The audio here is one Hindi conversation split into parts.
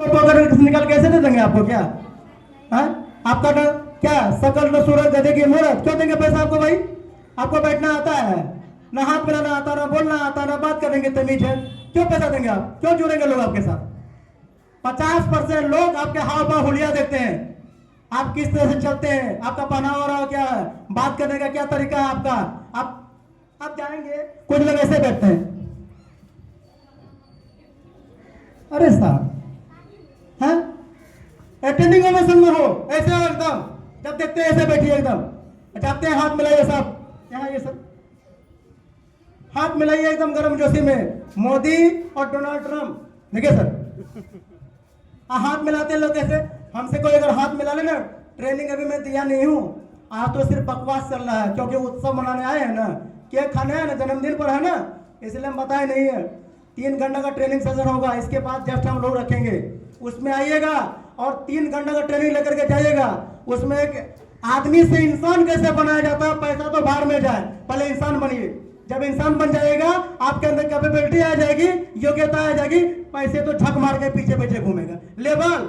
निकाल कैसे दे देंगे आपको क्या? हाँ, आपका ना क्या सकल न सूरत गधे की मूरत, क्यों देंगे पैसा आपको भाई? आपको बैठना आता है, ना हाथ मिलाना आता, ना बोलना आता, ना बात करेंगे तमीज है, क्यों पैसा देंगे आप? क्यों जुड़ेंगे लोग आपके साथ? 50% लोग आपके हाव भाव हुलिया देखते हैं, आप किस तरह से चलते हैं, आपका पहनावा क्या है, बात करने का क्या तरीका है आपका। आप जाएंगे, कुछ लोग ऐसे बैठते हैं, अरे साहब, हाँ, अटेंडिंग ओवेशन में हो ऐसे हो एकदम, जब देखते हैं ऐसे बैठिए एकदम, जाते हैं हाथ मिलाइए साहब, यहाँ ये सब हाथ मिलाइए एकदम गर्म जोशी में, मोदी और डोनाल्ड ट्रंप, देखिए सर हाथ मिलाते हैं लोग कैसे। हमसे कोई अगर हाथ मिला लेना, ट्रेनिंग अभी मैं दिया नहीं हूँ, आज तो सिर्फ बकवास चल रहा है, क्योंकि उत्सव मनाने आए हैं ना, केक खाने हैं ना, जन्मदिन पर है ना, इसलिए हम बताए नहीं है। 3 घंटा का ट्रेनिंग सेशन होगा, इसके बाद जस्ट हम लोग रखेंगे, उसमें आइएगा और 3 घंटा का ट्रेनिंग लेकर के जाइएगा। उसमें एक आदमी से इंसान कैसे बनाया जाता है, पैसा तो बाहर में जाए, पहले इंसान बनिए। जब इंसान बन जाएगा, आपके अंदर कैपेबिलिटी आ जाएगी, योग्यता आ जाएगी, पैसे तो झक मार के पीछे पीछे घूमेगा। लेवल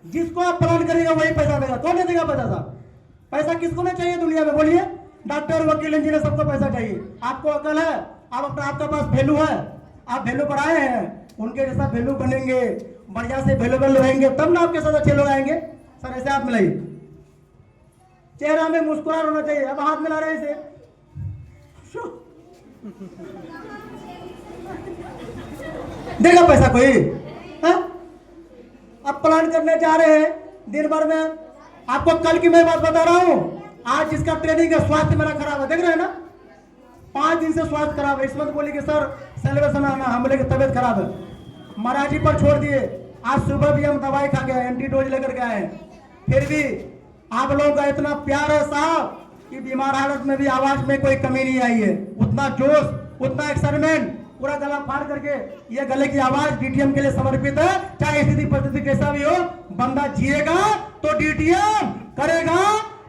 जिसको आप प्लान करेगा वही पैसा देगा, कौन नहीं देगा पैसा साहब? पैसा किसको नहीं चाहिए दुनिया में, बोलिए? डॉक्टर, वकील, इंजीनियर, सबको पैसा चाहिए। आपको अकल है, आप अपना आपके पास वैल्यू है, आप वैल्यू पर आए हैं, उनके जैसा वैल्यू बनेंगे, बढ़िया से वैल्यूबल रहेंगे, तब ना आपके साथ अच्छे लोग आएंगे। सर ऐसे हाथ मिलाइए, चेहरा में मुस्कुराहट होना चाहिए। अब हाथ मिला रहे इसे, देगा पैसा कोई? है? अब प्लान करने जा रहे हैं दिन भर में, आपको कल की मैं बात बता रहा हूं, आज जिसका ट्रेनिंग है स्वास्थ्य मेरा खराब है, देख रहे हैं ना, 5 दिन से स्वास्थ्य खराब है। इस मत बोली कि सर सेलिब्रेशन आना, हम बोले कि तबियत खराब है, महाराजी पर छोड़ दिए। आज सुबह भी हम दवाई खा गए, एंटीडोज लेकर के आए, फिर भी आप लोगों का इतना प्यार है साहब कि बीमार हालत में भी आवाज में कोई कमी नहीं आई है। उतना जोश, उतना एक्साइटमेंट, पूरा गला फाड़ करके ये गले की आवाज डीटीएम के लिए समर्पित है। चाहे स्थिति परिस्थिति कैसा भी हो, बंदा जिएगा तो डीटीएम, करेगा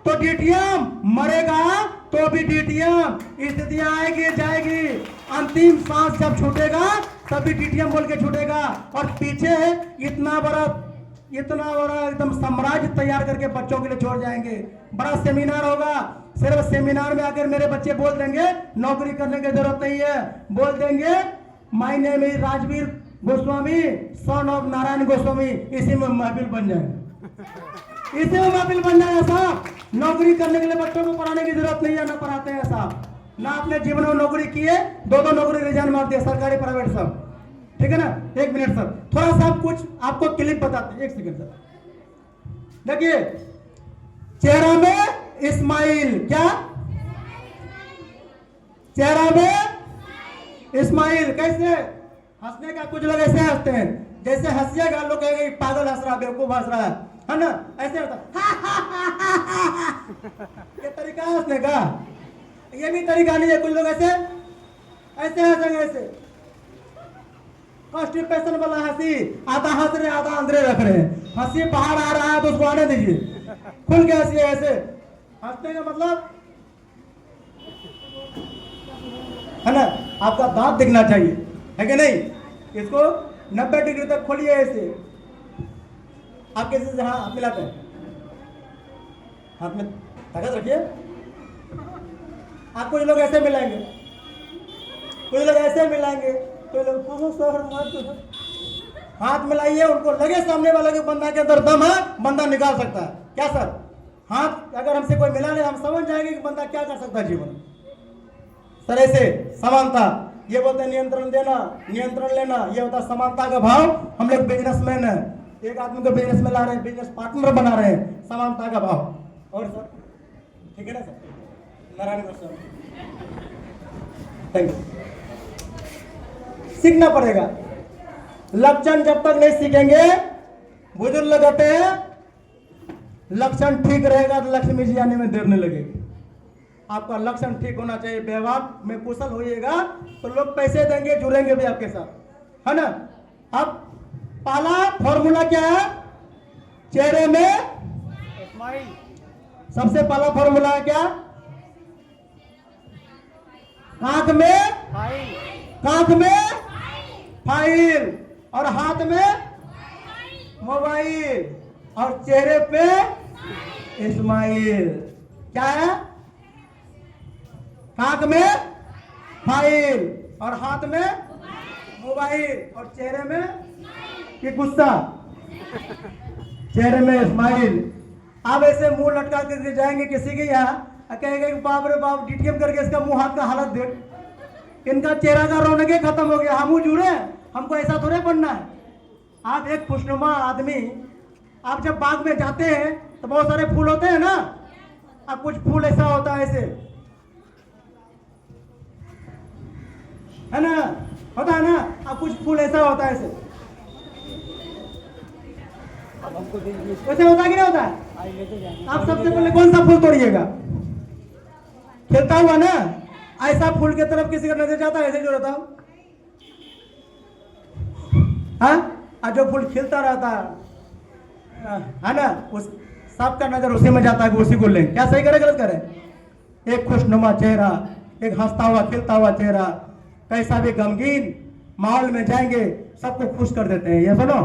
तो डीटीएम, मरेगा तो भी डीटीएम। स्थितियां आएगी जाएगी, अंतिम सांस जब छूटेगा तभी डीटीएम बोल के छूटेगा। और पीछे इतना बड़ा एकदम साम्राज्य तैयार करके बच्चों के लिए छोड़ जाएंगे। बड़ा सेमिनार होगा, सिर्फ सेमिनार में आकर मेरे बच्चे बोल देंगे नौकरी करने की जरूरत नहीं है, बोल देंगे my name is Rajveer Goswami son of Narayan Goswami, इसी में महफिल बन जाए, इसी में महफिल बन जाए साहब। नौकरी करने के लिए बच्चों को पढ़ाने की जरूरत नहीं है, ना पढ़ाते हैं साहब, ना अपने जीवन में नौकरी किए, 2 नौकरी रिजाइन मार दिया, सरकारी प्राइवेट सब, ठीक है ना। 1 मिनट सर, थोड़ा सा कुछ आपको क्लिप बताते हैं, 1 सेकंड सर। देखिए चेहरा में स्माइल, क्या चेहरा में स्माइल, कैसे हंसने का? कुछ लोग ऐसे हंसते हैं, जैसे हंसिएगा लोग कहेंगे पागल हंस रहा, बेवकूफ हंस रहा है ना, ऐसे होता ये तरीका है हंसने का, ये भी तरीका नहीं है। कुछ लोग ऐसे हंसेंगे, ऐसे कॉन्स्टिपेशन वाला हंसी, आधा हंस रहे आधा अंदरे रख रहे हैं, हंसी बाहर आ रहा है तो उसको आने दीजिए, खुल के हंसी। ऐसे हंसने का मतलब है ना, आपका दांत दिखना चाहिए, है कि नहीं? इसको 90 डिग्री तक खोलिए, ऐसे आप कैसे से हाथ मिलाते हैं, हाथ में ताकत रखिए। आप कुछ लोग ऐसे मिलाएंगे, कुछ लोग ऐसे मिलाएंगे, कोई लोग हाथ मिलाइए, उनको लगे सामने वाले के बंदा के अंदर दम है, बंदा निकाल सकता है। क्या सर, हाथ अगर हमसे कोई मिला ले, हम समझ जाएंगे कि बंदा क्या कर सकता है जीवन। सर ऐसे समानता, ये बोलते हैं नियंत्रण देना, नियंत्रण लेना, ये होता है समानता का भाव। हम लोग बिजनेसमैन है, एक आदमी को बिजनेस में ला रहे हैं, बिजनेस पार्टनर बना रहे हैं, समानता का भाव। और सर ठीक है ना sir, Narayan Goswami, thank you. सीखना पड़ेगा, लक्षण जब तक नहीं सीखेंगे, बुजुर्ग लोग कहते हैं लक्षण ठीक रहेगा तो लक्ष्मी जी आने में देर नहीं लगेगी। आपका लक्षण ठीक होना चाहिए, व्यवहार में कुशल होइएगा तो लोग पैसे देंगे, जुड़ेंगे भी आपके साथ, है ना। अब पहला फॉर्मूला क्या है? चेहरे में स्माइल। सबसे पहला फॉर्मूला है क्या? आंख में फाइल और हाथ में मोबाइल और चेहरे पे इस्माइल। क्या है? नाक में फाइल और हाथ में मोबाइल और चेहरे में ये गुस्सा, चेहरे में इस्माइल। आप ऐसे मुंह लटका करके जाएंगे किसी के यहाँ, कहेंगे बाप रे बाप, डीटीएम करके इसका मुंह हाथ का हालत देख, इनका चेहरा का रौनक ही खत्म हो गया, हम जुड़े, हमको ऐसा थोड़े बनना है। आप एक खुशनुमा आदमी, आप जब बाग में जाते हैं तो बहुत सारे फूल होते हैं ना, अब कुछ फूल ऐसा होता है ऐसे, है ना, होता है ना, अब कुछ फूल ऐसा होता है ऐसे, वैसे होता कि नहीं होता है? आप सबसे पहले कौन सा फूल तोड़िएगा? खिलता हुआ ना, ऐसा फूल की तरफ किसी का नजर जाता है? ऐसे जो रहता हूं, हाँ, और जो फूल खिलता रहता है ना, उस सबका नजर उसी में जाता है कि उसी को लें। क्या सही करे गलत करे? एक खुशनुमा चेहरा, एक हंसता हुआ खिलता हुआ चेहरा, कैसा भी गमगीन माहौल में जाएंगे सबको खुश कर देते हैं। ये सुनो,